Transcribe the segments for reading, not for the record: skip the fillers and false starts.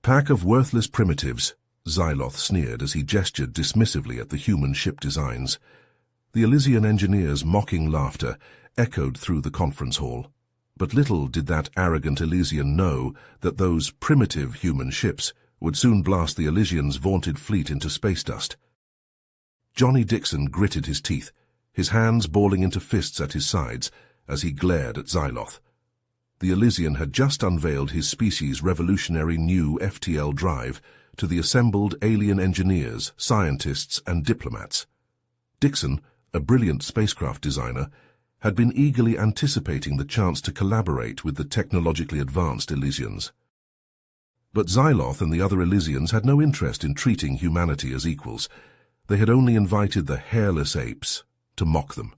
Pack of worthless primitives, Xyloth sneered as he gestured dismissively at the human ship designs. The Elysian engineers' mocking laughter echoed through the conference hall. But little did that arrogant Elysian know that those primitive human ships would soon blast the Elysians' vaunted fleet into space dust. Johnny Dixon gritted his teeth, his hands balling into fists at his sides as he glared at Xyloth. The Elysian had just unveiled his species' revolutionary new FTL drive to the assembled alien engineers, scientists, and diplomats. Dixon, a brilliant spacecraft designer, had been eagerly anticipating the chance to collaborate with the technologically advanced Elysians. But Xyloth and the other Elysians had no interest in treating humanity as equals. They had only invited the hairless apes to mock them.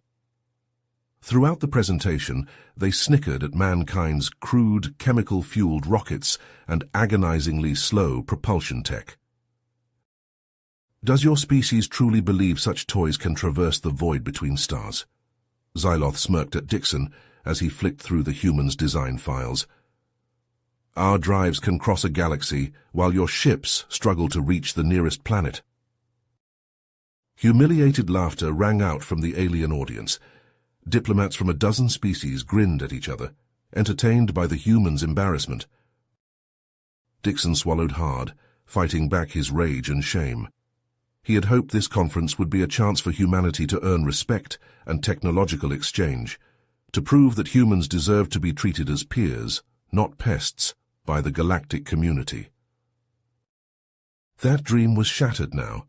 Throughout the presentation, they snickered at mankind's crude, chemical-fueled rockets and agonizingly slow propulsion tech. "Does your species truly believe such toys can traverse the void between stars?" Xyloth smirked at Dixon as he flicked through the humans' design files. "Our drives can cross a galaxy, while your ships struggle to reach the nearest planet." Humiliated laughter rang out from the alien audience. Diplomats from a dozen species grinned at each other, entertained by the humans' embarrassment. Dixon swallowed hard, fighting back his rage and shame. He had hoped this conference would be a chance for humanity to earn respect and technological exchange, to prove that humans deserve to be treated as peers, not pests, by the galactic community. That dream was shattered now.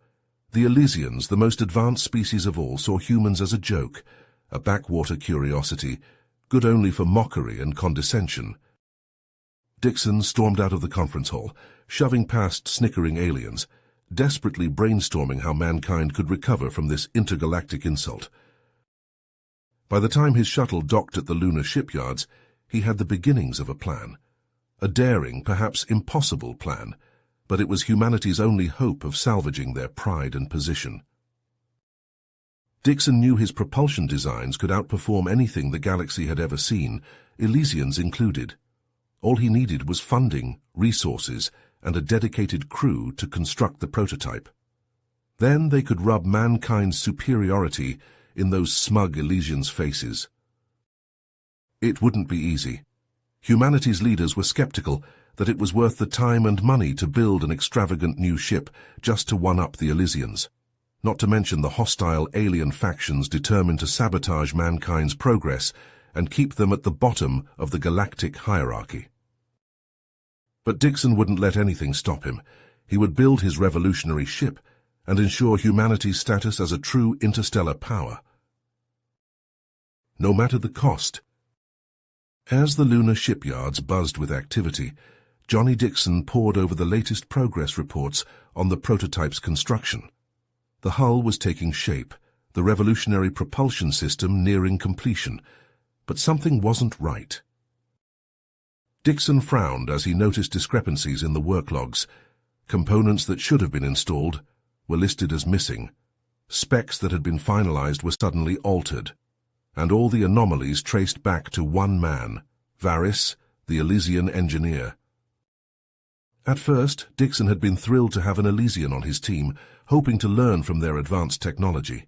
The Elysians, the most advanced species of all, saw humans as a joke, a backwater curiosity, good only for mockery and condescension. Dixon stormed out of the conference hall, shoving past snickering aliens, desperately brainstorming how mankind could recover from this intergalactic insult. By the time his shuttle docked at the lunar shipyards, he had the beginnings of a plan. A daring, perhaps impossible plan, but it was humanity's only hope of salvaging their pride and position. Dixon knew his propulsion designs could outperform anything the galaxy had ever seen, Elysians included. All he needed was funding, resources, and a dedicated crew to construct the prototype. Then they could rub mankind's superiority in those smug Elysians' faces. It wouldn't be easy. Humanity's leaders were skeptical that it was worth the time and money to build an extravagant new ship just to one-up the Elysians, not to mention the hostile alien factions determined to sabotage mankind's progress and keep them at the bottom of the galactic hierarchy. But Dixon wouldn't let anything stop him. He would build his revolutionary ship and ensure humanity's status as a true interstellar power, no matter the cost. As the lunar shipyards buzzed with activity, Johnny Dixon pored over the latest progress reports on the prototype's construction. The hull was taking shape, the revolutionary propulsion system nearing completion, but something wasn't right. Dixon frowned as he noticed discrepancies in the work logs. Components that should have been installed were listed as missing. Specs that had been finalized were suddenly altered, and all the anomalies traced back to one man, Varys, the Elysian engineer. At first, Dixon had been thrilled to have an Elysian on his team, hoping to learn from their advanced technology.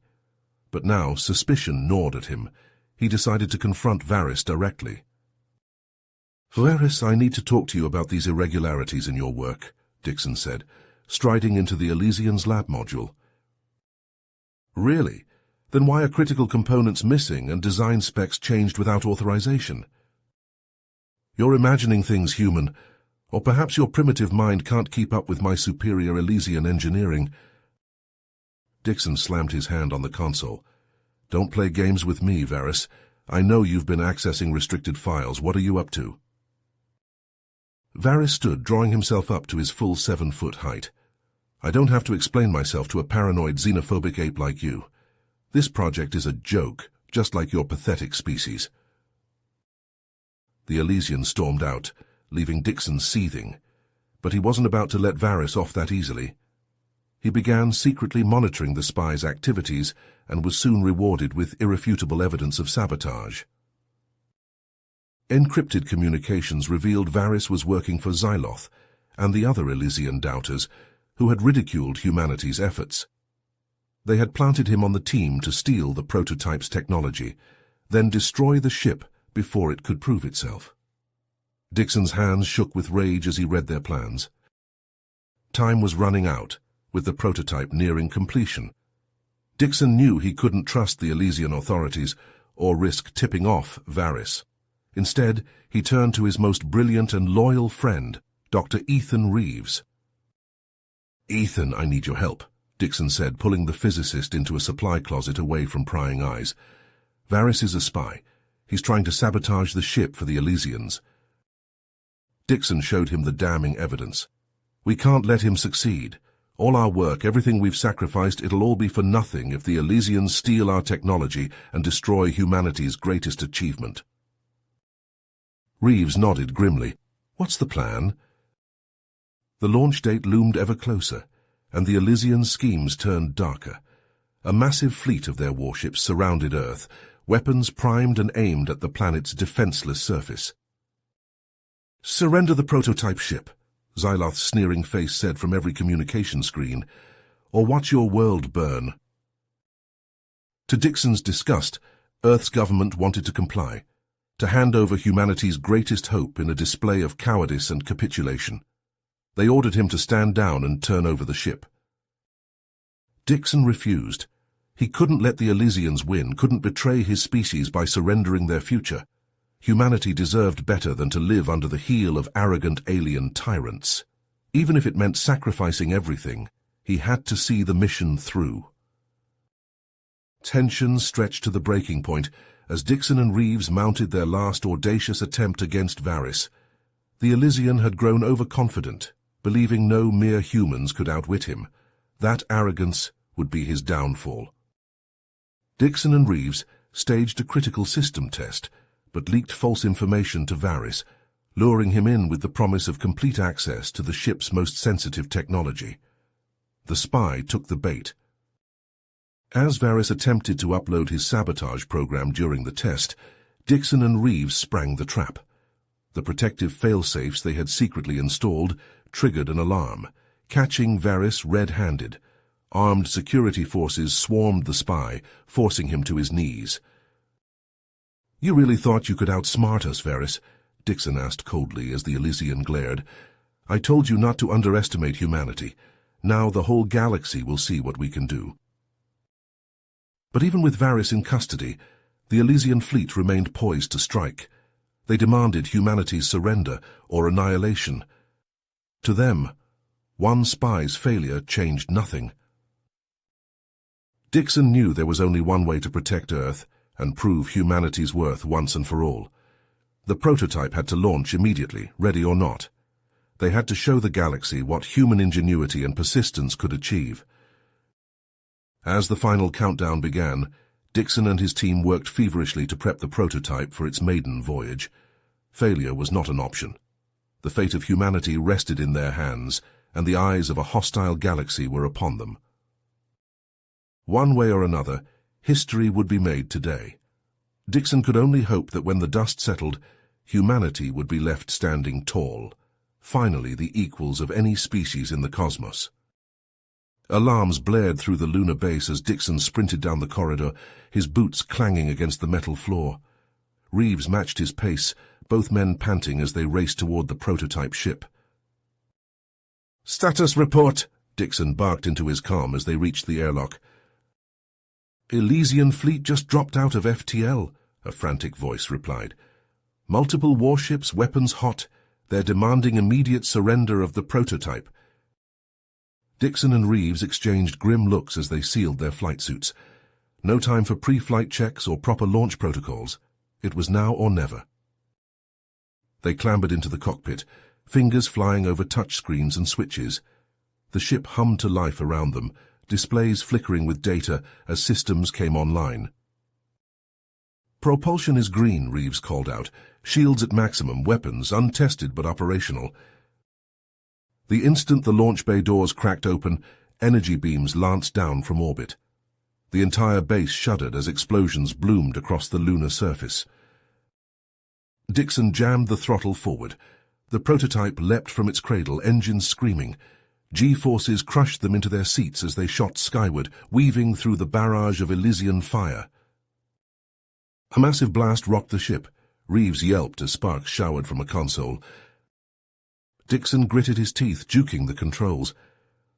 But now suspicion gnawed at him. He decided to confront Varys directly. "Varys, I need to talk to you about these irregularities in your work," Dixon said, striding into the Elysian's lab module. "Really? Then why are critical components missing and design specs changed without authorization?" "You're imagining things, human. Or perhaps your primitive mind can't keep up with my superior Elysian engineering." Dixon slammed his hand on the console. "Don't play games with me, Varys. I know you've been accessing restricted files. What are you up to?" Varys stood, drawing himself up to his full 7-foot height. "I don't have to explain myself to a paranoid, xenophobic ape like you. This project is a joke, just like your pathetic species." The Elysian stormed out, leaving Dixon seething, but he wasn't about to let Varys off that easily. He began secretly monitoring the spy's activities and was soon rewarded with irrefutable evidence of sabotage. Encrypted communications revealed Varys was working for Xyloth, and the other Elysian doubters who had ridiculed humanity's efforts. They had planted him on the team to steal the prototype's technology, then destroy the ship before it could prove itself. Dixon's hands shook with rage as he read their plans. Time was running out, with the prototype nearing completion. Dixon knew he couldn't trust the Elysian authorities or risk tipping off Varys. Instead, he turned to his most brilliant and loyal friend, Dr. Ethan Reeves. "Ethan, I need your help," Dixon said, pulling the physicist into a supply closet away from prying eyes. "Varys is a spy. He's trying to sabotage the ship for the Elysians." Dixon showed him the damning evidence. "We can't let him succeed. All our work, everything we've sacrificed, it'll all be for nothing if the Elysians steal our technology and destroy humanity's greatest achievement." Reeves nodded grimly. "What's the plan?" The launch date loomed ever closer, and the Elysian schemes turned darker. A massive fleet of their warships surrounded Earth, weapons primed and aimed at the planet's defenseless surface. "Surrender the prototype ship," Xyloth's sneering face said from every communication screen, "or watch your world burn." To Dixon's disgust, Earth's government wanted to comply, to hand over humanity's greatest hope in a display of cowardice and capitulation. They ordered him to stand down and turn over the ship. Dixon refused. He couldn't let the Elysians win, couldn't betray his species by surrendering their future. Humanity deserved better than to live under the heel of arrogant alien tyrants. Even if it meant sacrificing everything, he had to see the mission through. Tension stretched to the breaking point as Dixon and Reeves mounted their last audacious attempt against Varys. The Elysian had grown overconfident, believing no mere humans could outwit him. That arrogance would be his downfall. Dixon and Reeves staged a critical system test, but leaked false information to Varys, luring him in with the promise of complete access to the ship's most sensitive technology. The spy took the bait. As Varys attempted to upload his sabotage program during the test, Dixon and Reeves sprang the trap. The protective failsafes they had secretly installed triggered an alarm, catching Varys red-handed. Armed security forces swarmed the spy, forcing him to his knees. "You really thought you could outsmart us, Varys?" Dixon asked coldly as the Elysian glared. "I told you not to underestimate humanity. Now the whole galaxy will see what we can do." But even with Varys in custody, the Elysian fleet remained poised to strike. They demanded humanity's surrender or annihilation. To them, one spy's failure changed nothing. Dixon knew there was only one way to protect Earth and prove humanity's worth once and for all. The prototype had to launch immediately, ready or not. They had to show the galaxy what human ingenuity and persistence could achieve. As the final countdown began, Dixon and his team worked feverishly to prep the prototype for its maiden voyage. Failure was not an option. The fate of humanity rested in their hands, and the eyes of a hostile galaxy were upon them. One way or another, history would be made today. Dixon could only hope that when the dust settled, humanity would be left standing tall, finally the equals of any species in the cosmos. Alarms blared through the lunar base as Dixon sprinted down the corridor, his boots clanging against the metal floor. Reeves matched his pace, both men panting as they raced toward the prototype ship. "Status report," Dixon barked into his comm as they reached the airlock. "Elysian fleet just dropped out of FTL," a frantic voice replied. "Multiple warships, weapons hot. They're demanding immediate surrender of the prototype." Dixon and Reeves exchanged grim looks as they sealed their flight suits. No time for pre-flight checks or proper launch protocols. It was now or never. They clambered into the cockpit, fingers flying over touchscreens and switches. The ship hummed to life around them, displays flickering with data as systems came online. "Propulsion is green," Reeves called out. "Shields at maximum, weapons untested but operational." The instant the launch bay doors cracked open, energy beams lanced down from orbit. The entire base shuddered as explosions bloomed across the lunar surface. Dixon jammed the throttle forward. The prototype leapt from its cradle, engines screaming. G-forces crushed them into their seats as they shot skyward, weaving through the barrage of Elysian fire. A massive blast rocked the ship. Reeves yelped as sparks showered from a console. Dixon gritted his teeth, juking the controls.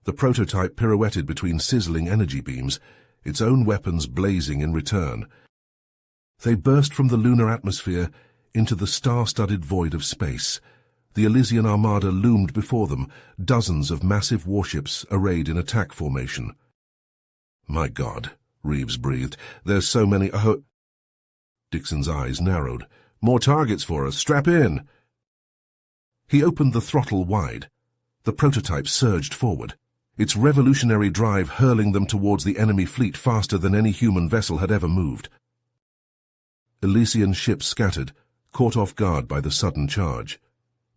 The prototype pirouetted between sizzling energy beams, its own weapons blazing in return. They burst from the lunar atmosphere into the star-studded void of space. The Elysian armada loomed before them, dozens of massive warships arrayed in attack formation. "My God," Reeves breathed. "There's so many—" Dixon's eyes narrowed. "More targets for us. Strap in." He opened the throttle wide. The prototype surged forward, its revolutionary drive hurling them towards the enemy fleet faster than any human vessel had ever moved. Elysian ships scattered, caught off guard by the sudden charge.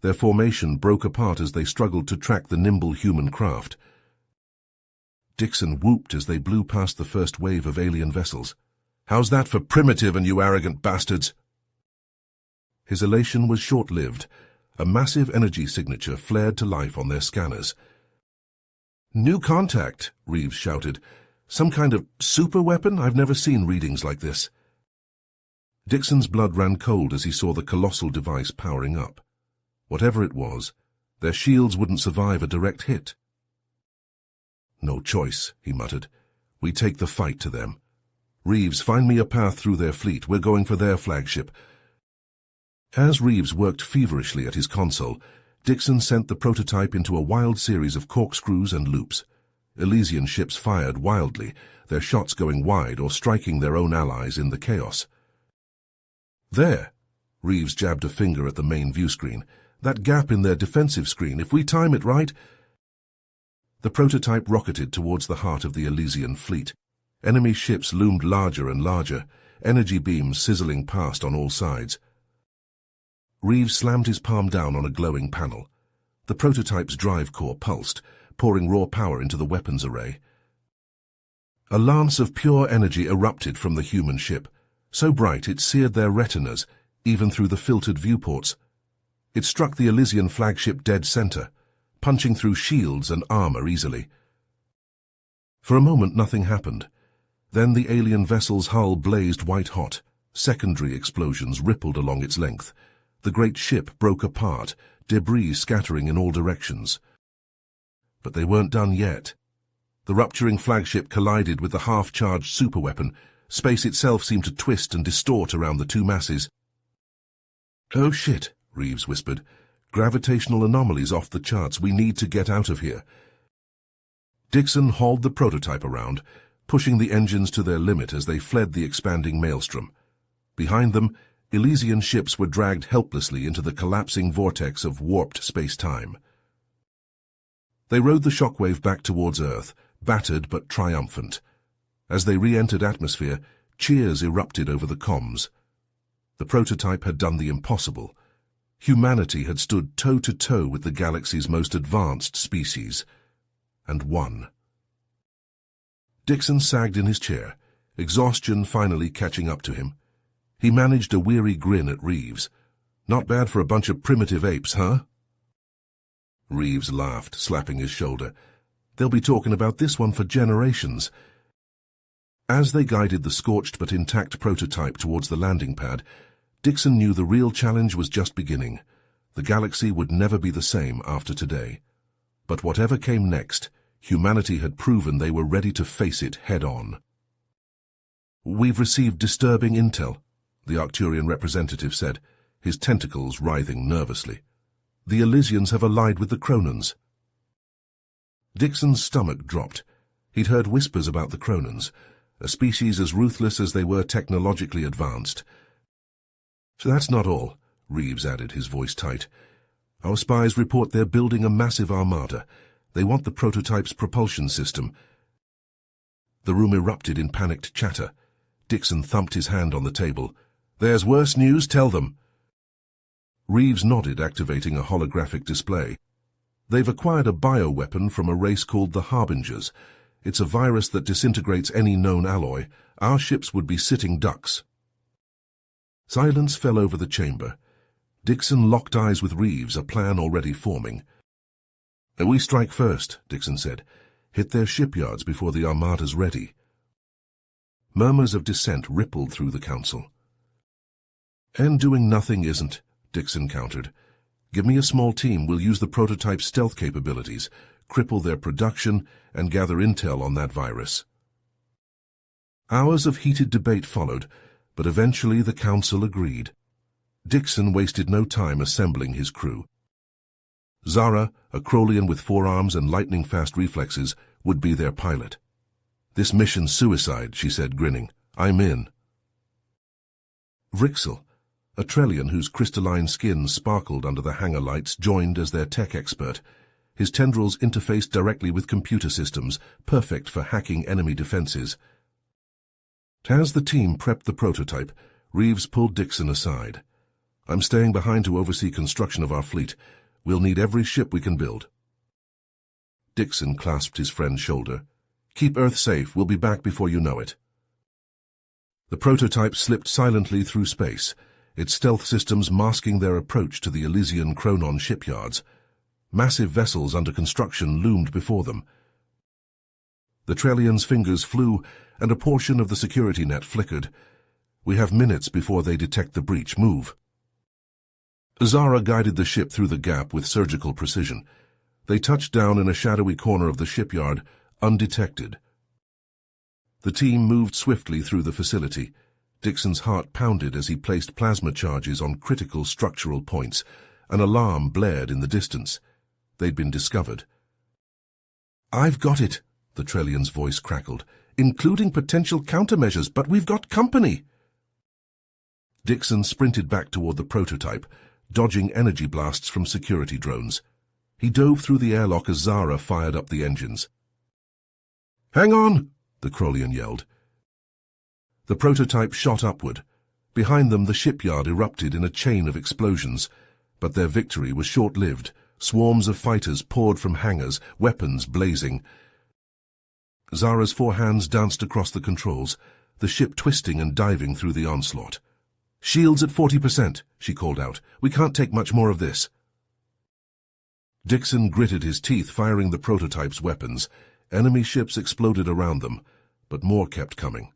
Their formation broke apart as they struggled to track the nimble human craft. Dixon whooped as they blew past the first wave of alien vessels. "How's that for primitive, and you arrogant bastards?" His elation was short-lived. A massive energy signature flared to life on their scanners. "New contact," Reeves shouted. "Some kind of super weapon? I've never seen readings like this." Dixon's blood ran cold as he saw the colossal device powering up. Whatever it was, their shields wouldn't survive a direct hit. "No choice," he muttered. "We take the fight to them. Reeves, find me a path through their fleet. We're going for their flagship." As Reeves worked feverishly at his console, Dixon sent the prototype into a wild series of corkscrews and loops. Elysian ships fired wildly, their shots going wide or striking their own allies in the chaos. "There!" Reeves jabbed a finger at the main view screen. "That gap in their defensive screen, if we time it right—" The prototype rocketed towards the heart of the Elysian fleet. Enemy ships loomed larger and larger, energy beams sizzling past on all sides. Reeves slammed his palm down on a glowing panel. The prototype's drive core pulsed, pouring raw power into the weapons array. A lance of pure energy erupted from the human ship, so bright it seared their retinas, even through the filtered viewports. It struck the Elysian flagship dead center, punching through shields and armor easily. For a moment nothing happened. Then the alien vessel's hull blazed white-hot. Secondary explosions rippled along its length. The great ship broke apart, debris scattering in all directions. But they weren't done yet. The rupturing flagship collided with the half-charged superweapon. Space itself seemed to twist and distort around the two masses. "Oh shit," Reeves whispered. "Gravitational anomalies off the charts. We need to get out of here." Dixon hauled the prototype around, pushing the engines to their limit as they fled the expanding maelstrom. Behind them, Elysian ships were dragged helplessly into the collapsing vortex of warped space-time. They rode the shockwave back towards Earth, battered but triumphant. As they re-entered atmosphere, cheers erupted over the comms. The prototype had done the impossible. Humanity had stood toe-to-toe with the galaxy's most advanced species, and won. Dixon sagged in his chair, exhaustion finally catching up to him. He managed a weary grin at Reeves. "Not bad for a bunch of primitive apes, huh?" Reeves laughed, slapping his shoulder. "They'll be talking about this one for generations." As they guided the scorched but intact prototype towards the landing pad, Dixon knew the real challenge was just beginning. The galaxy would never be the same after today. But whatever came next, humanity had proven they were ready to face it head-on. "We've received disturbing intel," the Arcturian representative said, his tentacles writhing nervously. "The Elysians have allied with the Cronans." Dixon's stomach dropped. He'd heard whispers about the Cronans, a species as ruthless as they were technologically advanced. "So that's not all," Reeves added, his voice tight. "Our spies report they're building a massive armada. They want the prototype's propulsion system." The room erupted in panicked chatter. Dixon thumped his hand on the table. "There's worse news, tell them." Reeves nodded, activating a holographic display. "They've acquired a bioweapon from a race called the Harbingers. It's a virus that disintegrates any known alloy. Our ships would be sitting ducks." Silence fell over the chamber. Dixon locked eyes with Reeves, a plan already forming. "We strike first," Dixon said. "Hit their shipyards before the armada's ready." Murmurs of dissent rippled through the council. "And doing nothing isn't," Dixon countered. "Give me a small team. We'll use the prototype's stealth capabilities, cripple their production, and gather intel on that virus." Hours of heated debate followed, but eventually the council agreed. Dixon wasted no time assembling his crew. Zara, a Crolian with 4 arms and lightning-fast reflexes, would be their pilot. "This mission's suicide," she said, grinning. "I'm in." Vrixel, a Trellian whose crystalline skin sparkled under the hangar lights, joined as their tech expert. His tendrils interfaced directly with computer systems, perfect for hacking enemy defenses. As the team prepped the prototype, Reeves pulled Dixon aside. "I'm staying behind to oversee construction of our fleet. We'll need every ship we can build." Dixon clasped his friend's shoulder. "Keep Earth safe. We'll be back before you know it." The prototype slipped silently through space, its stealth systems masking their approach to the Elysian Chronon shipyards. Massive vessels under construction loomed before them. The Trellian's fingers flew, and a portion of the security net flickered. "We have minutes before they detect the breach. Move." Zara guided the ship through the gap with surgical precision. They touched down in a shadowy corner of the shipyard, undetected. The team moved swiftly through the facility. Dixon's heart pounded as he placed plasma charges on critical structural points. An alarm blared in the distance. They'd been discovered. "I've got it," the Trellian's voice crackled, "including potential countermeasures, but we've got company." Dixon sprinted back toward the prototype, dodging energy blasts from security drones. He dove through the airlock as Zara fired up the engines. "Hang on!" the Crolian yelled. The prototype shot upward. Behind them, the shipyard erupted in a chain of explosions. But their victory was short-lived. Swarms of fighters poured from hangars, weapons blazing. Zara's 4 hands danced across the controls, the ship twisting and diving through the onslaught. "Shields at 40%, she called out. "We can't take much more of this." Dixon gritted his teeth, firing the prototype's weapons. Enemy ships exploded around them, but more kept coming.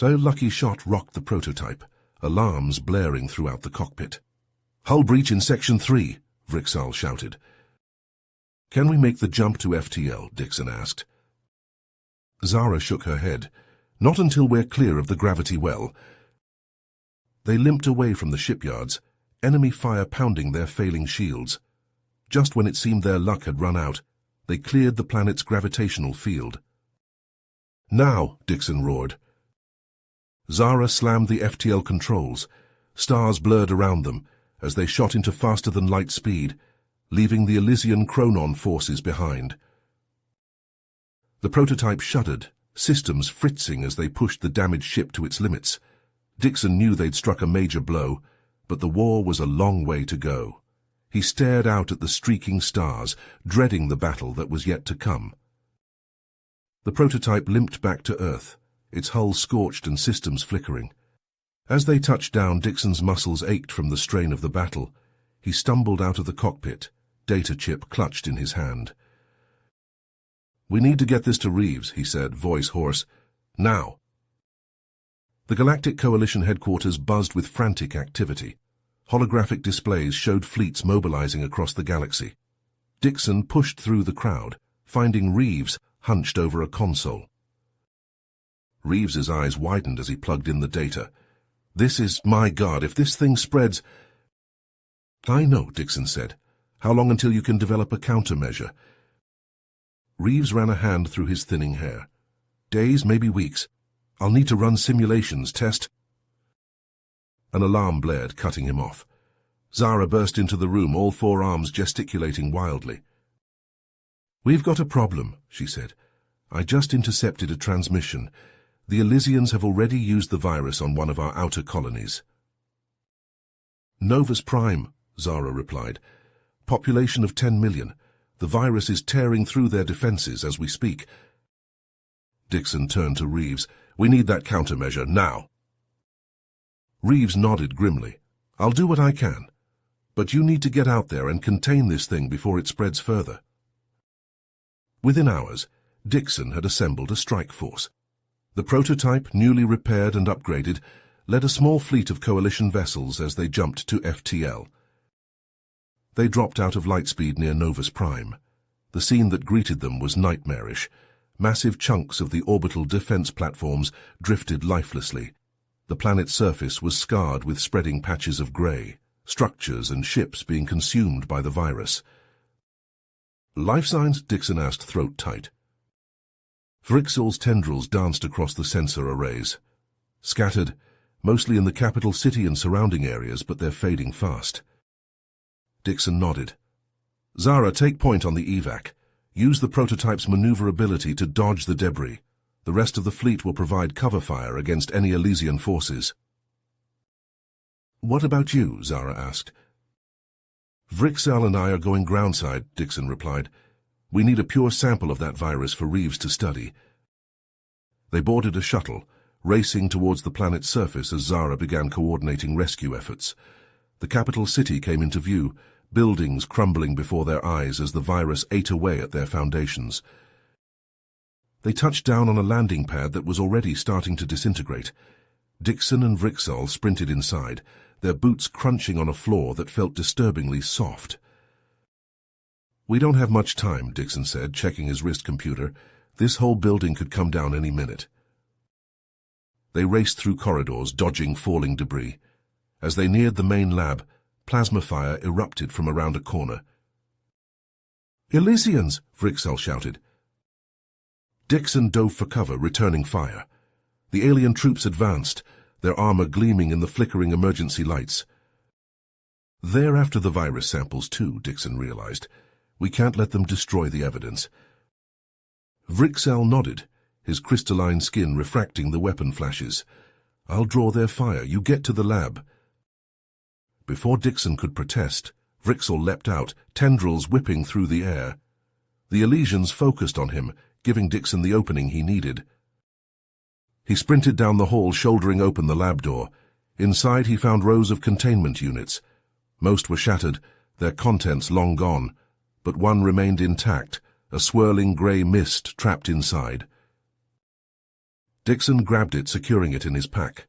A lucky shot rocked the prototype, alarms blaring throughout the cockpit. "Hull breach in Section 3, Vrixel shouted. "Can we make the jump to FTL?" Dixon asked. Zara shook her head. "Not until we're clear of the gravity well." They limped away from the shipyards, enemy fire pounding their failing shields. Just when it seemed their luck had run out, they cleared the planet's gravitational field. "Now!" Dixon roared. Zara slammed the FTL controls. Stars blurred around them as they shot into faster-than-light speed, leaving the Elysian Chronon forces behind. The prototype shuddered, systems fritzing as they pushed the damaged ship to its limits. Dixon knew they'd struck a major blow, but the war was a long way to go. He stared out at the streaking stars, dreading the battle that was yet to come. The prototype limped back to Earth, its hull scorched and systems flickering. As they touched down, Dixon's muscles ached from the strain of the battle. He stumbled out of the cockpit, data chip clutched in his hand. "We need to get this to Reeves," he said, voice hoarse. "Now!" The Galactic Coalition headquarters buzzed with frantic activity. Holographic displays showed fleets mobilizing across the galaxy. Dixon pushed through the crowd, finding Reeves hunched over a console. Reeves's eyes widened as he plugged in the data. "This is, my God, if this thing spreads—" "I know," Dixon said. "How long until you can develop a countermeasure?" Reeves ran a hand through his thinning hair. "Days, maybe weeks. I'll need to run simulations, test—" An alarm blared, cutting him off. Zara burst into the room, all 4 arms gesticulating wildly. "We've got a problem," she said. "I just intercepted a transmission. The Elysians have already used the virus on one of our outer colonies." "Novus Prime," Zara replied. "Population of 10 million. The virus is tearing through their defenses as we speak." Dixon turned to Reeves. "We need that countermeasure, now." Reeves nodded grimly. I'll do what I can, but you need to get out there and contain this thing before it spreads further. Within hours, Dixon had assembled a strike force. The prototype, newly repaired and upgraded, led a small fleet of coalition vessels as they jumped to FTL. They dropped out of lightspeed near Novus Prime. The scene that greeted them was nightmarish. Massive chunks of the orbital defense platforms drifted lifelessly. The planet's surface was scarred with spreading patches of grey, structures and ships being consumed by the virus. Life signs? Dixon asked, throat tight. Vrixel's tendrils danced across the sensor arrays. Scattered, mostly in the capital city and surrounding areas, but they're fading fast. Dixon nodded. Zara, take point on the evac. Use the prototype's maneuverability to dodge the debris. The rest of the fleet will provide cover fire against any Elysian forces. What about you? Zara asked. Vrixel and I are going groundside, Dixon replied. We need a pure sample of that virus for Reeves to study. They boarded a shuttle, racing towards the planet's surface as Zara began coordinating rescue efforts. The capital city came into view, buildings crumbling before their eyes as the virus ate away at their foundations. They touched down on a landing pad that was already starting to disintegrate. Dixon and Vrixel sprinted inside, their boots crunching on a floor that felt disturbingly soft. We don't have much time, Dixon said, checking his wrist computer. This whole building could come down any minute. They raced through corridors, dodging falling debris. As they neared the main lab, plasma fire erupted from around a corner. Elysians! Vrixel shouted. Dixon dove for cover, returning fire. The alien troops advanced, their armor gleaming in the flickering emergency lights. They're after the virus samples too, Dixon realized. We can't let them destroy the evidence. Vrixel nodded, his crystalline skin refracting the weapon flashes. I'll draw their fire. You get to the lab. Before Dixon could protest, Vrixel leapt out, tendrils whipping through the air. The Elysians focused on him, giving Dixon the opening he needed. He sprinted down the hall, shouldering open the lab door. Inside he found rows of containment units. Most were shattered, their contents long gone, but one remained intact, a swirling grey mist trapped inside. Dixon grabbed it, securing it in his pack.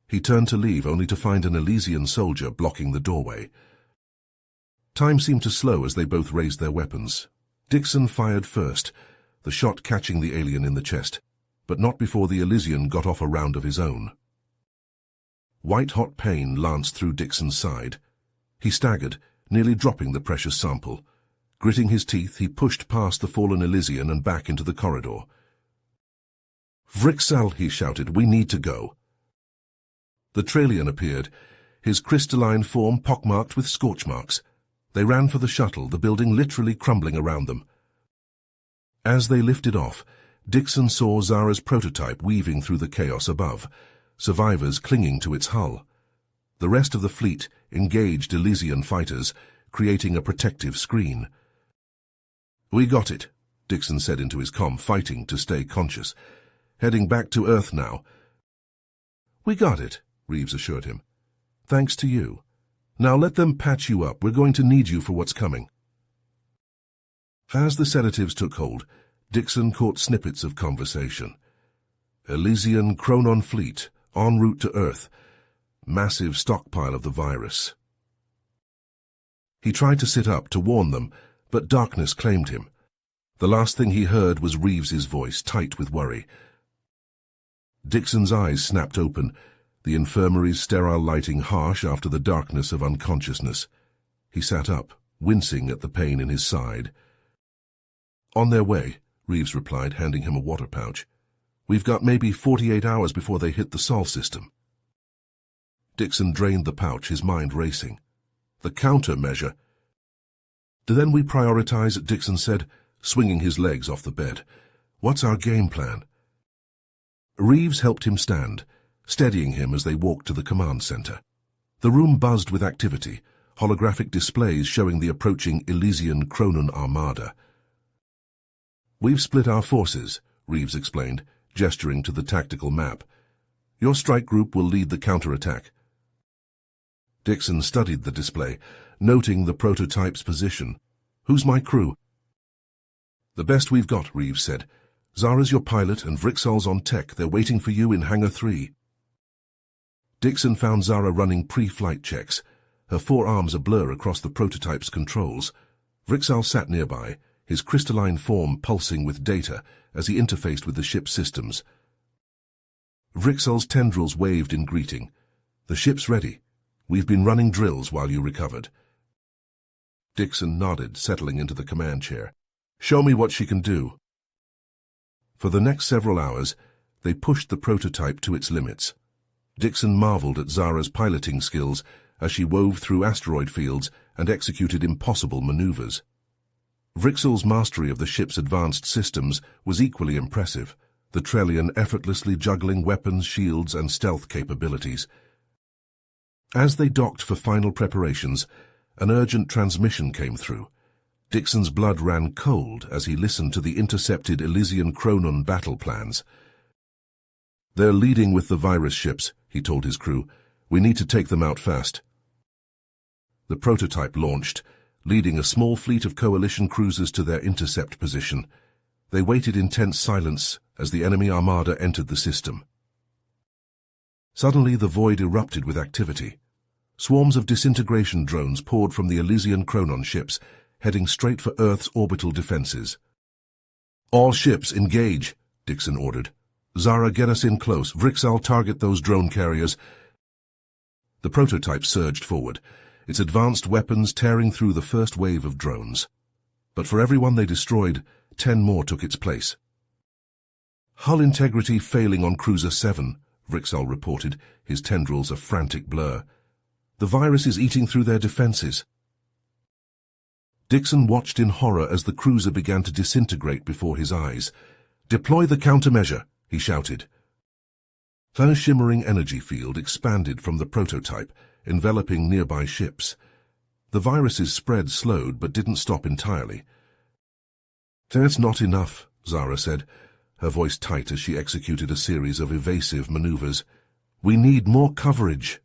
He turned to leave, only to find an Elysian soldier blocking the doorway. Time seemed to slow as they both raised their weapons. Dixon fired first, the shot catching the alien in the chest, but not before the Elysian got off a round of his own. White-hot pain lanced through Dixon's side. He staggered, nearly dropping the precious sample. Gritting his teeth, he pushed past the fallen Elysian and back into the corridor. Vrixel, he shouted, we need to go. The Trallian appeared, his crystalline form pockmarked with scorch marks. They ran for the shuttle, the building literally crumbling around them. As they lifted off, Dixon saw Zara's prototype weaving through the chaos above, survivors clinging to its hull. The rest of the fleet engaged Elysian fighters, creating a protective screen. We got it, Dixon said into his comm, fighting to stay conscious. Heading back to Earth now. We got it, Reeves assured him. Thanks to you. Now let them patch you up. We're going to need you for what's coming. As the sedatives took hold, Dixon caught snippets of conversation. Elysian Chronon fleet, en route to Earth. Massive stockpile of the virus. He tried to sit up to warn them, but darkness claimed him. The last thing he heard was Reeves's voice, tight with worry. Dixon's eyes snapped open, the infirmary's sterile lighting harsh after the darkness of unconsciousness. He sat up, wincing at the pain in his side. On their way, Reeves replied, handing him a water pouch. We've got maybe 48 hours before they hit the Sol system. Dixon drained the pouch, his mind racing. The countermeasure. Then we prioritize, Dixon said, swinging his legs off the bed. What's our game plan? Reeves helped him stand, steadying him as they walked to the command center. The room buzzed with activity, holographic displays showing the approaching Elysian Chronon armada. We've split our forces, Reeves explained, gesturing to the tactical map. Your strike group will lead the counterattack. Dixon studied the display, noting the prototype's position. "Who's my crew?" "The best we've got," Reeves said. "Zara's your pilot and Vrixol's on tech. They're waiting for you in Hangar 3. Dixon found Zara running pre-flight checks, her forearms a blur across the prototype's controls. Vrixol sat nearby, his crystalline form pulsing with data as he interfaced with the ship's systems. Vrixol's tendrils waved in greeting. "The ship's ready. We've been running drills while you recovered." Dixon nodded, settling into the command chair. "Show me what she can do." For the next several hours, they pushed the prototype to its limits. Dixon marveled at Zara's piloting skills as she wove through asteroid fields and executed impossible maneuvers. Vrixol's mastery of the ship's advanced systems was equally impressive, the Trellian effortlessly juggling weapons, shields, and stealth capabilities. As they docked for final preparations, an urgent transmission came through. Dixon's blood ran cold as he listened to the intercepted Elysian Chronon battle plans. "They're leading with the virus ships," he told his crew. "We need to take them out fast." The prototype launched, leading a small fleet of coalition cruisers to their intercept position. They waited in tense silence as the enemy armada entered the system. Suddenly the void erupted with activity. Swarms of disintegration drones poured from the Elysian Chronon ships, heading straight for Earth's orbital defenses. "All ships, engage," Dixon ordered. "Zara, get us in close. Vrixol, target those drone carriers." The prototype surged forward, its advanced weapons tearing through the first wave of drones. But for every one they destroyed, 10 more took its place. "Hull integrity failing on Cruiser 7, Vrixol reported, his tendrils a frantic blur. "The virus is eating through their defenses." Dixon watched in horror as the cruiser began to disintegrate before his eyes. "Deploy the countermeasure," he shouted. A shimmering energy field expanded from the prototype, enveloping nearby ships. The virus's spread slowed but didn't stop entirely. "That's not enough," Zara said, her voice tight as she executed a series of evasive maneuvers. "We need more coverage."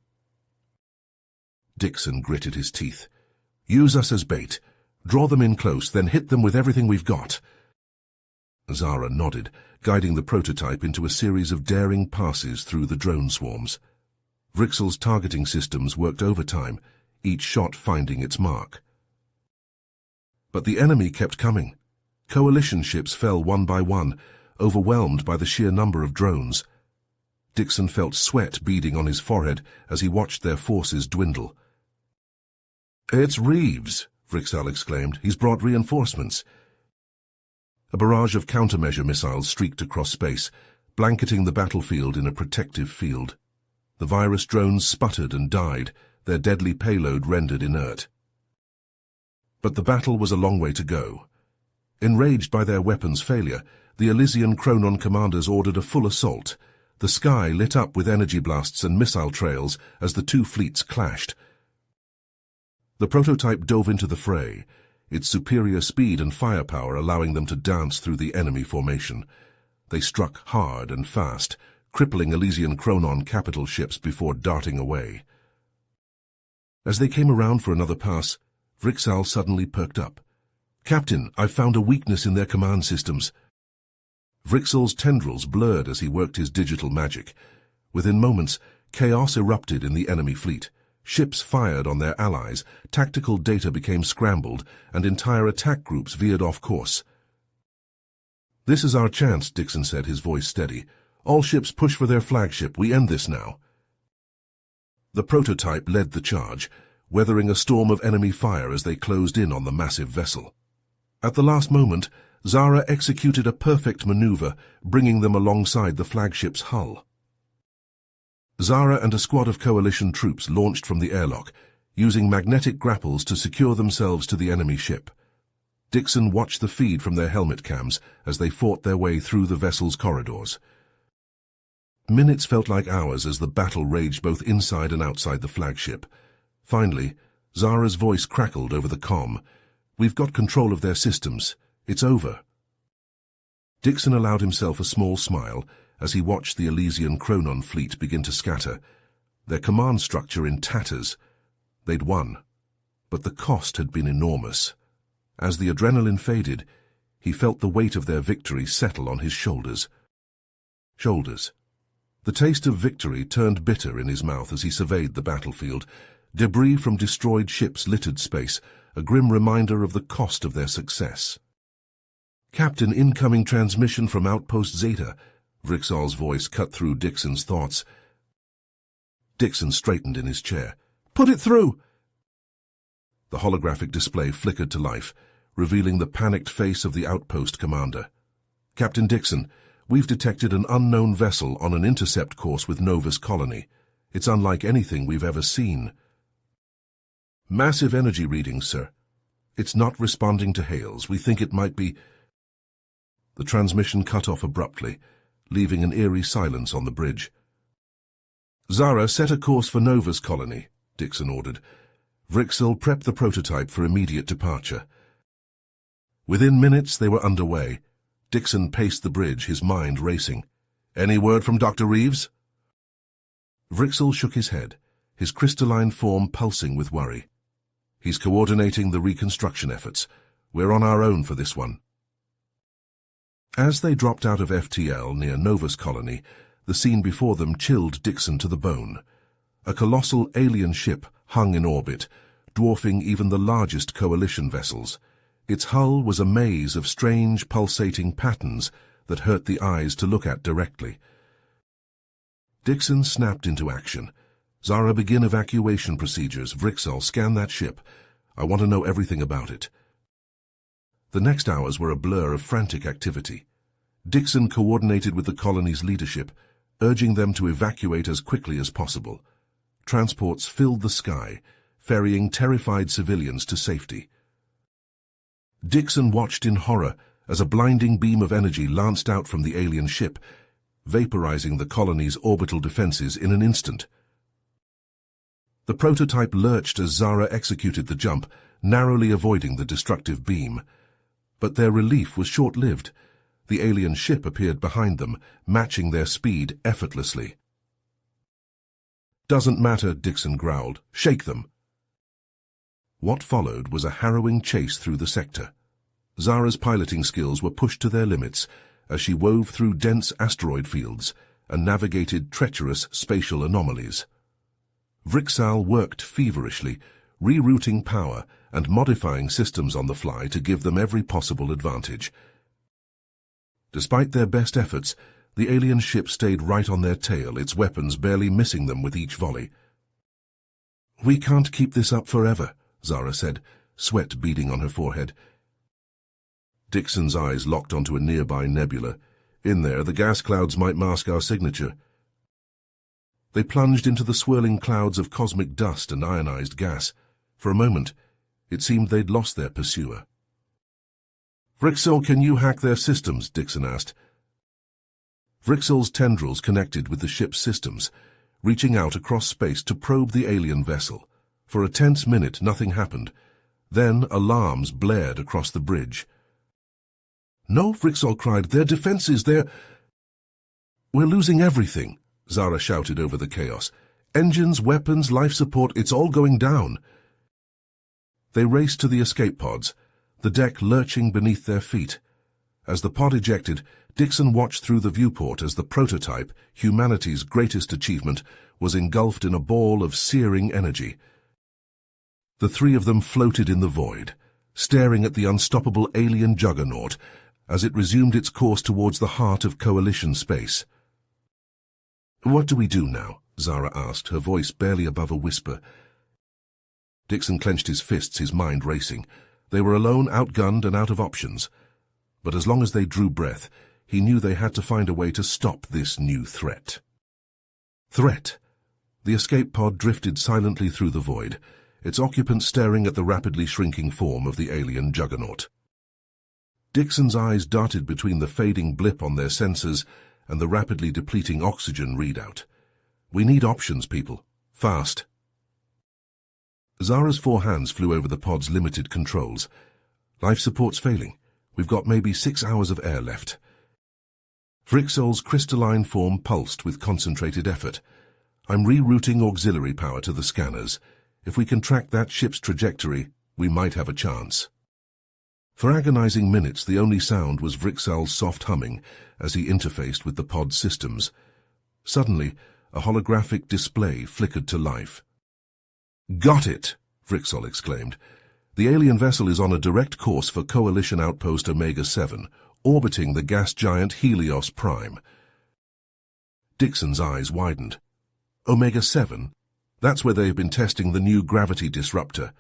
Dixon gritted his teeth. "Use us as bait. Draw them in close, then hit them with everything we've got." Zara nodded, guiding the prototype into a series of daring passes through the drone swarms. Vrixol's targeting systems worked overtime, each shot finding its mark. But the enemy kept coming. Coalition ships fell one by one, overwhelmed by the sheer number of drones. Dixon felt sweat beading on his forehead as he watched their forces dwindle. "It's Reeves," Vrixol exclaimed. "He's brought reinforcements." A barrage of countermeasure missiles streaked across space, blanketing the battlefield in a protective field. The virus drones sputtered and died, their deadly payload rendered inert. But the battle was a long way to go. Enraged by their weapons' failure, the Elysian Chronon commanders ordered a full assault. The sky lit up with energy blasts and missile trails as the two fleets clashed. The prototype dove into the fray, its superior speed and firepower allowing them to dance through the enemy formation. They struck hard and fast, crippling Elysian Chronon capital ships before darting away. As they came around for another pass, Vrixol suddenly perked up. "Captain, I've found a weakness in their command systems." Vrixol's tendrils blurred as he worked his digital magic. Within moments, chaos erupted in the enemy fleet. Ships fired on their allies, tactical data became scrambled, and entire attack groups veered off course. "This is our chance," Dixon said, his voice steady. "All ships push for their flagship. We end this now." The prototype led the charge, weathering a storm of enemy fire as they closed in on the massive vessel. At the last moment, Zara executed a perfect maneuver, bringing them alongside the flagship's hull. Zara and a squad of coalition troops launched from the airlock, using magnetic grapples to secure themselves to the enemy ship. Dixon watched the feed from their helmet cams as they fought their way through the vessel's corridors. Minutes felt like hours as the battle raged both inside and outside the flagship. Finally, Zara's voice crackled over the comm. "We've got control of their systems. It's over." Dixon allowed himself a small smile as he watched the Elysian Chronon fleet begin to scatter, their command structure in tatters, They'd won, but the cost had been enormous. As the adrenaline faded, he felt the weight of their victory settle on his shoulders. The taste of victory turned bitter in his mouth as he surveyed the battlefield. Debris from destroyed ships littered space, a grim reminder of the cost of their success. "Captain, incoming transmission from Outpost Zeta." Vrixol's voice cut through Dixon's thoughts. Dixon straightened in his chair. "Put it through!" The holographic display flickered to life, revealing the panicked face of the outpost commander. "Captain Dixon, we've detected an unknown vessel on an intercept course with Nova's colony. It's unlike anything we've ever seen." "Massive energy readings, sir. It's not responding to hails. We think it might be—" The transmission cut off abruptly, leaving an eerie silence on the bridge. "Zara, set a course for Nova's colony," Dixon ordered. "Vrixol, prep the prototype for immediate departure." Within minutes, they were underway. Dixon paced the bridge, his mind racing. "Any word from Dr. Reeves?" Vrixol shook his head, his crystalline form pulsing with worry. "He's coordinating the reconstruction efforts. We're on our own for this one." As they dropped out of FTL near Nova's colony, the scene before them chilled Dixon to the bone. A colossal alien ship hung in orbit, dwarfing even the largest coalition vessels. Its hull was a maze of strange, pulsating patterns that hurt the eyes to look at directly. Dixon snapped into action. "Zara, begin evacuation procedures. Vrixol, scan that ship. I want to know everything about it." The next hours were a blur of frantic activity. Dixon coordinated with the colony's leadership, urging them to evacuate as quickly as possible. Transports filled the sky, ferrying terrified civilians to safety. Dixon watched in horror as a blinding beam of energy lanced out from the alien ship, vaporizing the colony's orbital defenses in an instant. The prototype lurched as Zara executed the jump, narrowly avoiding the destructive beam. But their relief was short-lived. The alien ship appeared behind them, matching their speed effortlessly. "Doesn't matter," Dixon growled. "Shake them." What followed was a harrowing chase through the sector. Zara's piloting skills were pushed to their limits as she wove through dense asteroid fields and navigated treacherous spatial anomalies. Vrixol worked feverishly, rerouting power and modifying systems on the fly to give them every possible advantage. Despite their best efforts, the alien ship stayed right on their tail, its weapons barely missing them with each volley. "We can't keep this up forever," Zara said, sweat beading on her forehead. Dixon's eyes locked onto a nearby nebula. "In there, the gas clouds might mask our signature." They plunged into the swirling clouds of cosmic dust and ionized gas. For a moment, it seemed they'd lost their pursuer. "Vrixol, can you hack their systems?" Dixon asked. Vrixol's tendrils connected with the ship's systems, reaching out across space to probe the alien vessel. For a tense minute, nothing happened. Then alarms blared across the bridge. "No," Vrixol cried. "Their defenses, We're losing everything," Zara shouted over the chaos. "Engines, weapons, life support, it's all going down." They raced to the escape pods, the deck lurching beneath their feet. As the pod ejected, Dixon watched through the viewport as the prototype, humanity's greatest achievement, was engulfed in a ball of searing energy. The three of them floated in the void, staring at the unstoppable alien juggernaut as it resumed its course towards the heart of coalition space. "What do we do now?" Zara asked, her voice barely above a whisper. Dixon clenched his fists, his mind racing. They were alone, outgunned, and out of options. But as long as they drew breath, he knew they had to find a way to stop this new threat. The escape pod drifted silently through the void, its occupants staring at the rapidly shrinking form of the alien juggernaut. Dixon's eyes darted between the fading blip on their sensors and the rapidly depleting oxygen readout. "We need options, people. Fast." Zara's 4 hands flew over the pod's limited controls. "Life support's failing. We've got maybe 6 hours of air left." Vrixol's crystalline form pulsed with concentrated effort. "I'm rerouting auxiliary power to the scanners. If we can track that ship's trajectory, we might have a chance. For agonizing minutes, the only sound was Vrixal's soft humming as he interfaced with the pod's systems. Suddenly, a holographic display flickered to life. "Got it!" Vrixal exclaimed. "The alien vessel is on a direct course for Coalition Outpost Omega-7, orbiting the gas giant Helios Prime." Dixon's eyes widened. "Omega-7? That's where they've been testing the new gravity disruptor."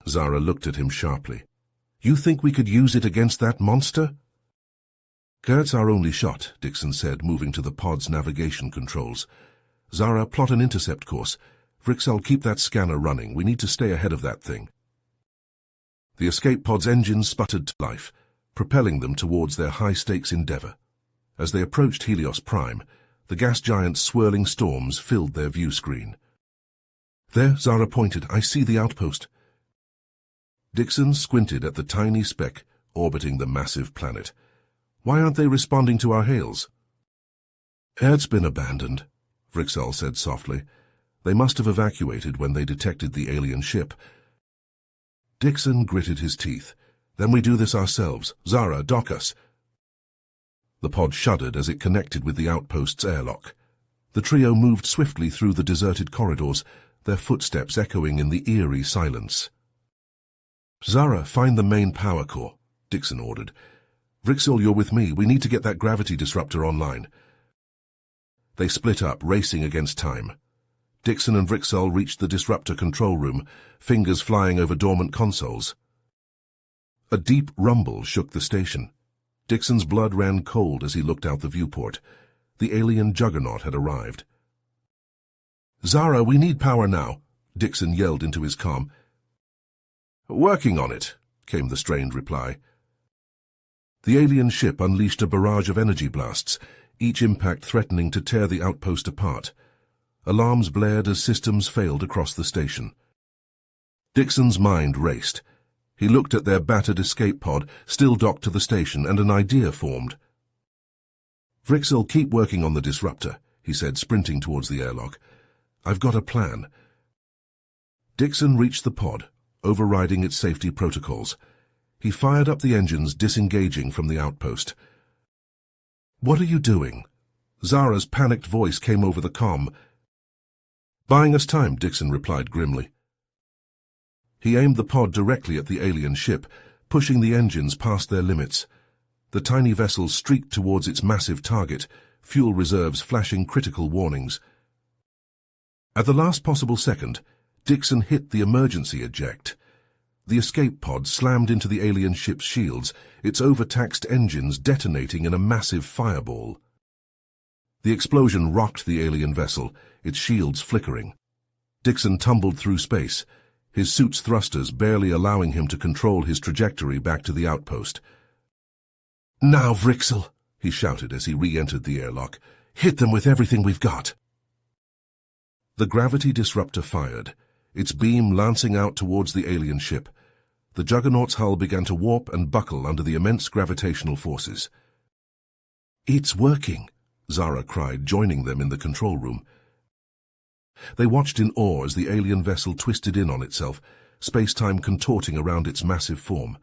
Zara looked at him sharply. "You think we could use it against that monster?" "It's our only shot," Dixon said, moving to the pod's navigation controls. "Zara, plot an intercept course. Vrixal, keep that scanner running. We need to stay ahead of that thing." The escape pod's engines sputtered to life, propelling them towards their high-stakes endeavor. As they approached Helios Prime, the gas giant's swirling storms filled their view screen. "There," Zara pointed. "I see the outpost." Dixon squinted at the tiny speck orbiting the massive planet. "Why aren't they responding to our hails?" "It's been abandoned," Vrixal said softly. "They must have evacuated when they detected the alien ship." Dixon gritted his teeth. "Then we do this ourselves. Zara, dock us." The pod shuddered as it connected with the outpost's airlock. The trio moved swiftly through the deserted corridors, their footsteps echoing in the eerie silence. "Zara, find the main power core," Dixon ordered. "Vrixal, you're with me. We need to get that gravity disruptor online." They split up, racing against time. Dixon and Vrixal reached the disruptor control room, fingers flying over dormant consoles. A deep rumble shook the station. Dixon's blood ran cold as he looked out the viewport. The alien juggernaut had arrived. "Zara, we need power now," Dixon yelled into his comm. "Working on it," came the strained reply. The alien ship unleashed a barrage of energy blasts, each impact threatening to tear the outpost apart. Alarms blared as systems failed across the station. Dixon's mind raced. He looked at their battered escape pod, still docked to the station, and an idea formed. "Vrixal, keep working on the disruptor," he said, sprinting towards the airlock. "I've got a plan." Dixon reached the pod, overriding its safety protocols. He fired up the engines, disengaging from the outpost. "What are you doing?" Zara's panicked voice came over the comm. "Buying us time," Dixon replied grimly. He aimed the pod directly at the alien ship, pushing the engines past their limits. The tiny vessel streaked towards its massive target, fuel reserves flashing critical warnings. At the last possible second, Dixon hit the emergency eject. The escape pod slammed into the alien ship's shields, its overtaxed engines detonating in a massive fireball. The explosion rocked the alien vessel, its shields flickering. Dixon tumbled through space, his suit's thrusters barely allowing him to control his trajectory back to the outpost. "Now, Vrixal," he shouted as he re-entered the airlock. "Hit them with everything we've got." The gravity disruptor fired, its beam lancing out towards the alien ship. The juggernaut's hull began to warp and buckle under the immense gravitational forces. "It's working," Zara cried, joining them in the control room. They watched in awe as the alien vessel twisted in on itself, space-time contorting around its massive form.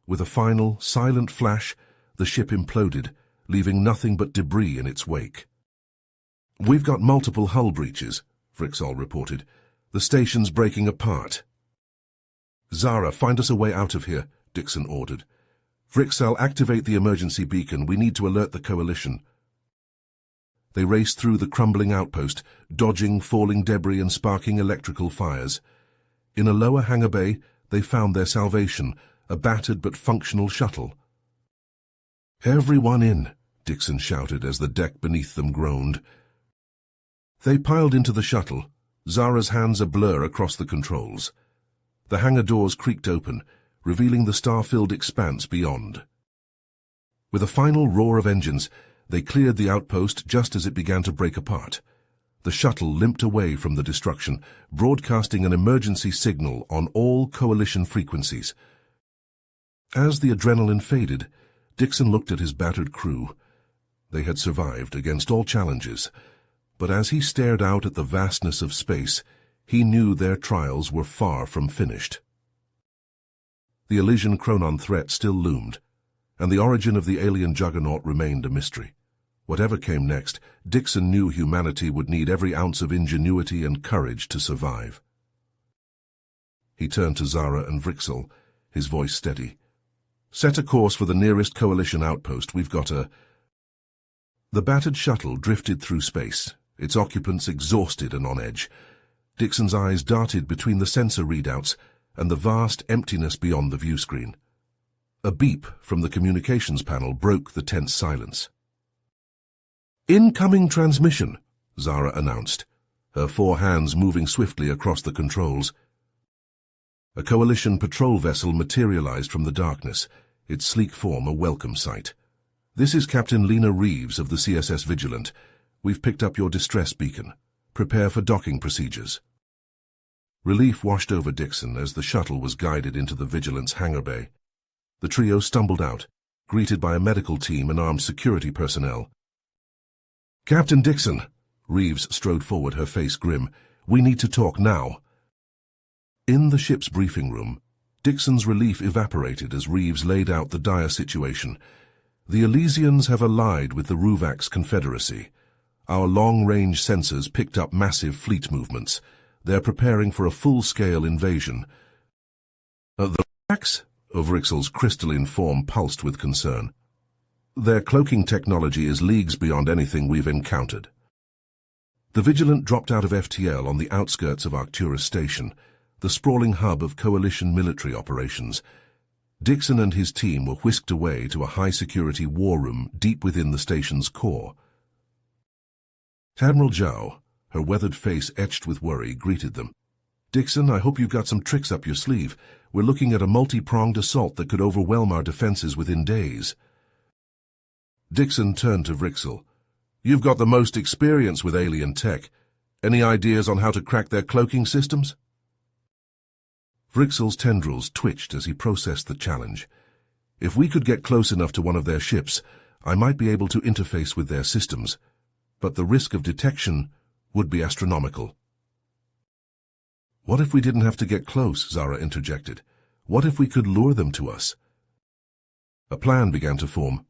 With a final, silent flash, the ship imploded, leaving nothing but debris in its wake. "We've got multiple hull breaches," Vrixal reported. "The station's breaking apart." "Zara, find us a way out of here," Dixon ordered. "Vrixal, activate the emergency beacon. We need to alert the Coalition." They raced through the crumbling outpost, dodging falling debris and sparking electrical fires. In a lower hangar bay, they found their salvation, a battered but functional shuttle. "Everyone in," Dixon shouted as the deck beneath them groaned. They piled into the shuttle, Zara's hands a blur across the controls. The hangar doors creaked open, revealing the star-filled expanse beyond. With a final roar of engines, they cleared the outpost just as it began to break apart. The shuttle limped away from the destruction, broadcasting an emergency signal on all Coalition frequencies. As the adrenaline faded, Dixon looked at his battered crew. They had survived against all challenges, but as he stared out at the vastness of space, he knew their trials were far from finished. The Elysian Chronon threat still loomed, and the origin of the alien juggernaut remained a mystery. Whatever came next, Dixon knew humanity would need every ounce of ingenuity and courage to survive. He turned to Zara and Vrixel, his voice steady. "Set a course for the nearest Coalition outpost. We've got a—" The battered shuttle drifted through space, its occupants exhausted and on edge. Dixon's eyes darted between the sensor readouts and the vast emptiness beyond the viewscreen. A beep from the communications panel broke the tense silence. "Incoming transmission," Zara announced, her 4 hands moving swiftly across the controls. A Coalition patrol vessel materialized from the darkness, its sleek form a welcome sight. "This is Captain Lena Reeves of the CSS Vigilant. We've picked up your distress beacon. Prepare for docking procedures." Relief washed over Dixon as the shuttle was guided into the Vigilant's hangar bay. The trio stumbled out, greeted by a medical team and armed security personnel. "Captain Dixon," Reeves strode forward, her face grim, "we need to talk now." In the ship's briefing room, Dixon's relief evaporated as Reeves laid out the dire situation. "The Elysians have allied with the Ruvax Confederacy. Our long-range sensors picked up massive fleet movements. They're preparing for a full-scale invasion." "The Ruvax?" Vrixel's crystalline form pulsed with concern. "Their cloaking technology is leagues beyond anything we've encountered." The Vigilant dropped out of FTL on the outskirts of Arcturus Station, the sprawling hub of Coalition military operations. Dixon and his team were whisked away to a high-security war room deep within the station's core. Admiral Zhao, her weathered face etched with worry, greeted them. "Dixon, I hope you've got some tricks up your sleeve. We're looking at a multi-pronged assault that could overwhelm our defenses within days." Dixon turned to Vrixel. "You've got the most experience with alien tech. Any ideas on how to crack their cloaking systems?" Vrixel's tendrils twitched as he processed the challenge. "If we could get close enough to one of their ships, I might be able to interface with their systems. But the risk of detection would be astronomical." "What if we didn't have to get close?" Zara interjected. "What if we could lure them to us?" A plan began to form.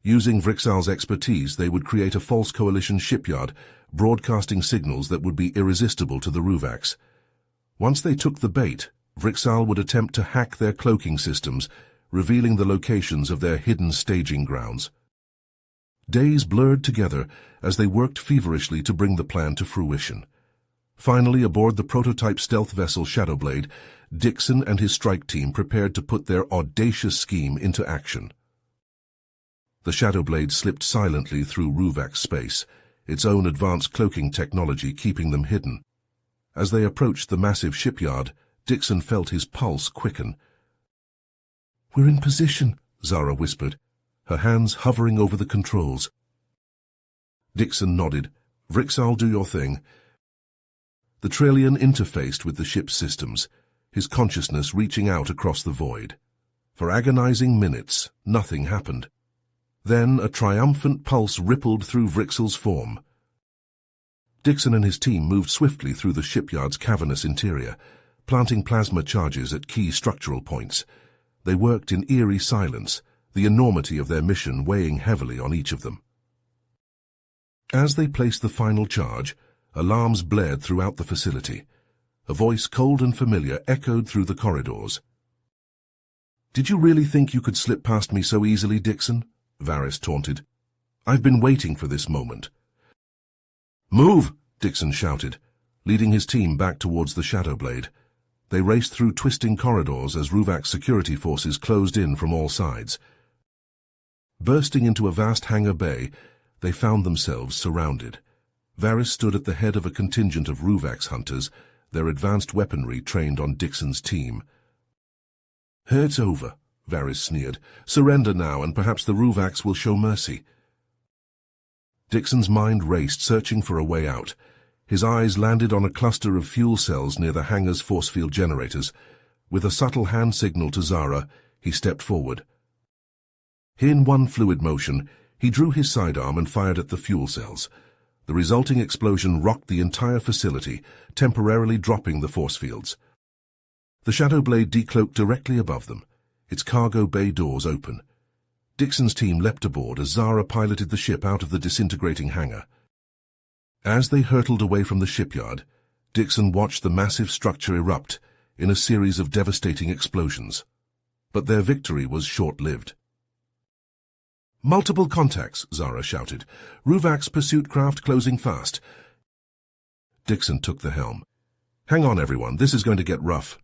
Using Vrixel's expertise, they would create a false Coalition shipyard, broadcasting signals that would be irresistible to the Ruvax. Once they took the bait, Vrixel would attempt to hack their cloaking systems, revealing the locations of their hidden staging grounds. Days blurred together as they worked feverishly to bring the plan to fruition. Finally, aboard the prototype stealth vessel Shadowblade, Dixon and his strike team prepared to put their audacious scheme into action. The Shadowblade slipped silently through Ruvax space, its own advanced cloaking technology keeping them hidden. As they approached the massive shipyard, Dixon felt his pulse quicken. "We're in position," Zara whispered, her hands hovering over the controls. Dixon nodded. "Vrixel, do your thing." The Trillian interfaced with the ship's systems, his consciousness reaching out across the void. For agonizing minutes, nothing happened. Then a triumphant pulse rippled through Vrixel's form. Dixon and his team moved swiftly through the shipyard's cavernous interior, planting plasma charges at key structural points. They worked in eerie silence, the enormity of their mission weighing heavily on each of them. As they placed the final charge, alarms blared throughout the facility. A voice cold and familiar echoed through the corridors. "Did you really think you could slip past me so easily, Dixon?" Varys taunted. "I've been waiting for this moment." "Move!" Dixon shouted, leading his team back towards the Shadowblade. They raced through twisting corridors as Ruvax security forces closed in from all sides. Bursting into a vast hangar bay, they found themselves surrounded. Varys stood at the head of a contingent of Ruvax hunters, their advanced weaponry trained on Dixon's team. "It's over," Varys sneered. "Surrender now, and perhaps the Ruvax will show mercy." Dixon's mind raced, searching for a way out. His eyes landed on a cluster of fuel cells near the hangar's force field generators. With a subtle hand signal to Zara, he stepped forward. In one fluid motion, he drew his sidearm and fired at the fuel cells. The resulting explosion rocked the entire facility, temporarily dropping the force fields. The Shadow Blade decloaked directly above them, its cargo bay doors open. Dixon's team leapt aboard as Zara piloted the ship out of the disintegrating hangar. As they hurtled away from the shipyard, Dixon watched the massive structure erupt in a series of devastating explosions. But their victory was short-lived. "Multiple contacts," Zara shouted. "Ruvak's pursuit craft closing fast." Dixon took the helm. "Hang on, everyone. This is going to get rough."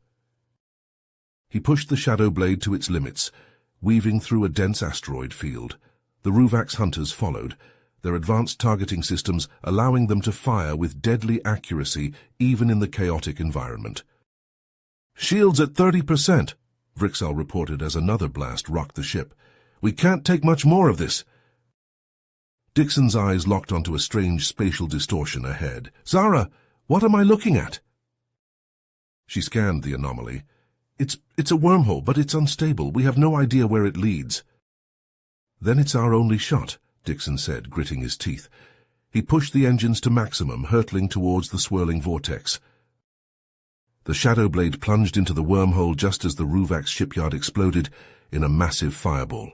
He pushed the Shadow Blade to its limits, weaving through a dense asteroid field. The Ruvak's hunters followed, their advanced targeting systems allowing them to fire with deadly accuracy even in the chaotic environment. "Shields at 30%, Vrixal reported as another blast rocked the ship. "We can't take much more of this." Dixon's eyes locked onto a strange spatial distortion ahead. "Zara, what am I looking at?" She scanned the anomaly. It's a wormhole, but it's unstable. We have no idea where it leads." "Then it's our only shot," Dixon said, gritting his teeth. He pushed the engines to maximum, hurtling towards the swirling vortex. The Shadow Blade plunged into the wormhole just as the Ruvak's shipyard exploded in a massive fireball.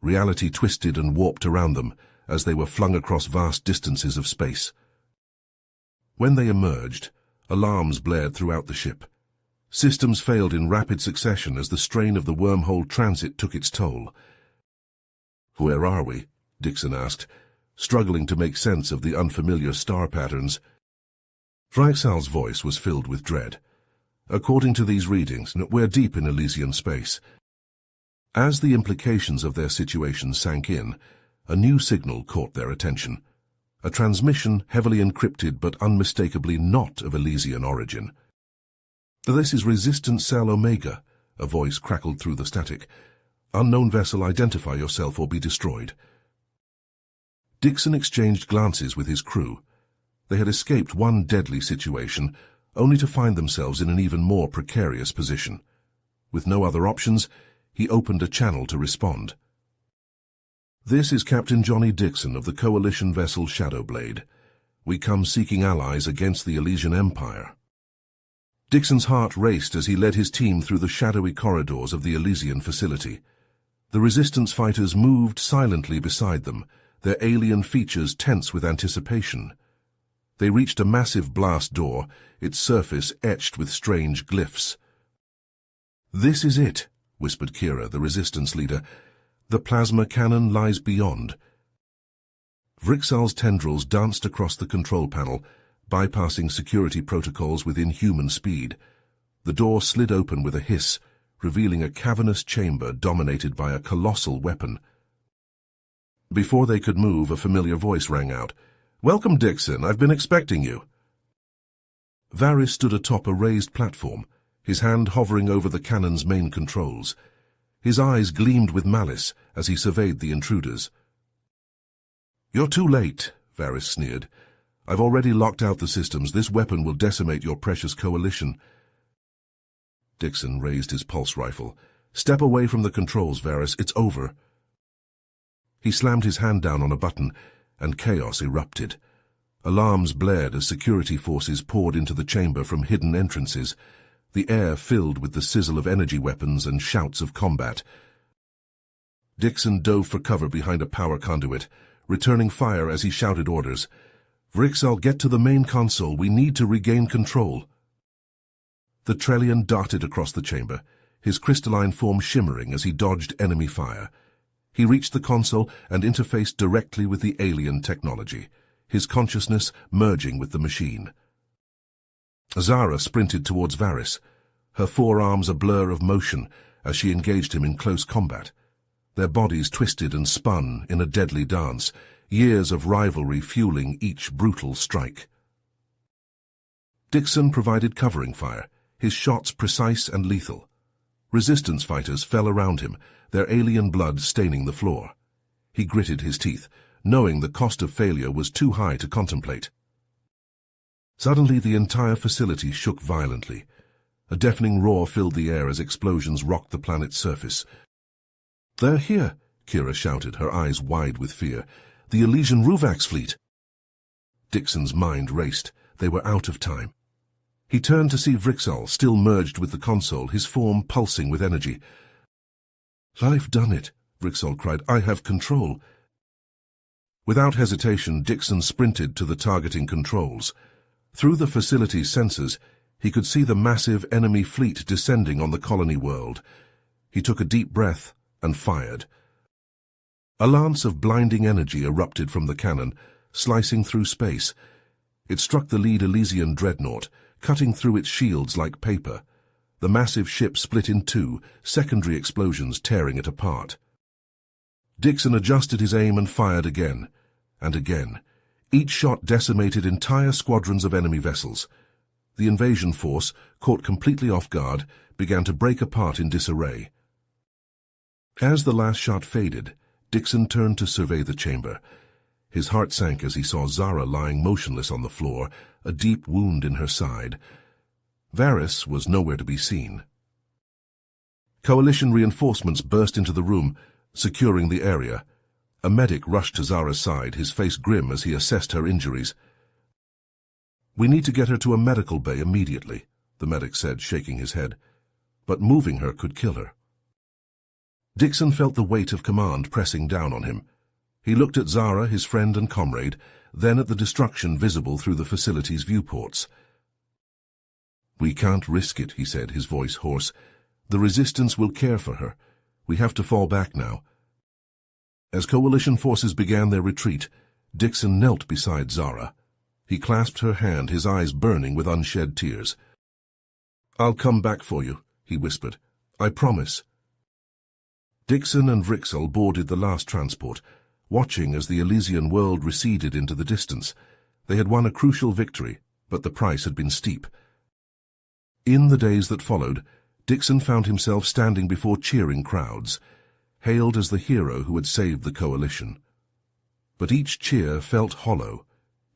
Reality twisted and warped around them as they were flung across vast distances of space. When they emerged, alarms blared throughout the ship. Systems failed in rapid succession as the strain of the wormhole transit took its toll. "Where are we?" Dixon asked, struggling to make sense of the unfamiliar star patterns. Vrixal's voice was filled with dread. "According to these readings, we're deep in Elysian space." As the implications of their situation sank in, a new signal caught their attention. A transmission heavily encrypted but unmistakably not of Elysian origin. "This is Resistance Cell Omega," a voice crackled through the static. "Unknown vessel, identify yourself or be destroyed." Dixon exchanged glances with his crew. They had escaped one deadly situation, only to find themselves in an even more precarious position. With no other options, he opened a channel to respond. "This is Captain Johnny Dixon of the coalition vessel Shadow Blade. We come seeking allies against the Elysian Empire." Dixon's heart raced as he led his team through the shadowy corridors of the Elysian facility. The resistance fighters moved silently beside them, their alien features tense with anticipation. They reached a massive blast door, its surface etched with strange glyphs. "This is it," whispered Kira, the resistance leader. "The plasma cannon lies beyond." Vrixal's tendrils danced across the control panel, bypassing security protocols with inhuman speed. The door slid open with a hiss, revealing a cavernous chamber dominated by a colossal weapon. Before they could move, a familiar voice rang out. "Welcome, Dixon. I've been expecting you." Varys stood atop a raised platform, his hand hovering over the cannon's main controls. His eyes gleamed with malice as he surveyed the intruders. "You're too late," Varys sneered. "I've already locked out the systems. This weapon will decimate your precious coalition." Dixon raised his pulse rifle. "Step away from the controls, Varys. It's over." He slammed his hand down on a button, and chaos erupted. Alarms blared as security forces poured into the chamber from hidden entrances, the air filled with the sizzle of energy weapons and shouts of combat. Dixon dove for cover behind a power conduit, returning fire as he shouted orders. "Vrixal, get to the main console. We need to regain control." The Trellian darted across the chamber, his crystalline form shimmering as he dodged enemy fire. He reached the console and interfaced directly with the alien technology, his consciousness merging with the machine. Zara sprinted towards Varys, her forearms a blur of motion as she engaged him in close combat. Their bodies twisted and spun in a deadly dance, years of rivalry fueling each brutal strike. Dixon provided covering fire, his shots precise and lethal. Resistance fighters fell around him, their alien blood staining the floor. He gritted his teeth, knowing the cost of failure was too high to contemplate. Suddenly the entire facility shook violently. A deafening roar filled the air as explosions rocked the planet's surface. "They're here," Kira shouted, her eyes wide with fear. "The Elysian Ruvak's fleet." Dixon's mind raced. They were out of time. He turned to see Vrixol, still merged with the console, his form pulsing with energy. "I've done it," Vrixol cried. "I have control." Without hesitation, Dixon sprinted to the targeting controls. Through the facility's sensors, he could see the massive enemy fleet descending on the colony world. He took a deep breath and fired. A lance of blinding energy erupted from the cannon, slicing through space. It struck the lead Elysian dreadnought, cutting through its shields like paper. The massive ship split in two, secondary explosions tearing it apart. Dixon adjusted his aim and fired again, and again. Each shot decimated entire squadrons of enemy vessels. The invasion force, caught completely off guard, began to break apart in disarray. As the last shot faded, Dixon turned to survey the chamber. His heart sank as he saw Zara lying motionless on the floor, a deep wound in her side. Varys was nowhere to be seen. Coalition reinforcements burst into the room, securing the area. A medic rushed to Zara's side, his face grim as he assessed her injuries. "We need to get her to a medical bay immediately," the medic said, shaking his head. "But moving her could kill her." Dixon felt the weight of command pressing down on him. He looked at Zara, his friend and comrade, then at the destruction visible through the facility's viewports. "We can't risk it," he said, his voice hoarse. "The resistance will care for her. We have to fall back now." As coalition forces began their retreat, Dixon knelt beside Zara. He clasped her hand, his eyes burning with unshed tears. "I'll come back for you," he whispered. "I promise." Dixon and Vrixol boarded the last transport, watching as the Elysian world receded into the distance. They had won a crucial victory, but the price had been steep. In the days that followed, Dixon found himself standing before cheering crowds, hailed as the hero who had saved the coalition. But each cheer felt hollow,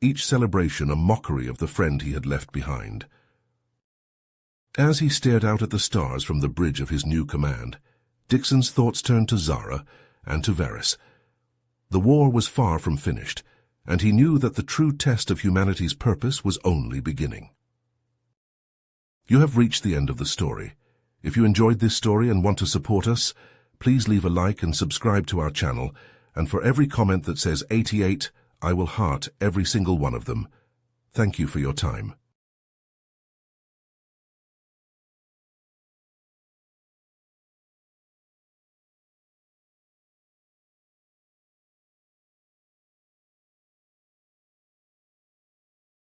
each celebration a mockery of the friend he had left behind. As he stared out at the stars from the bridge of his new command, Dixon's thoughts turned to Zara and to Varys. The war was far from finished, and he knew that the true test of humanity's purpose was only beginning. You have reached the end of the story. If you enjoyed this story and want to support us, please leave a like and subscribe to our channel, and for every comment that says 88, I will heart every single one of them. Thank you for your time.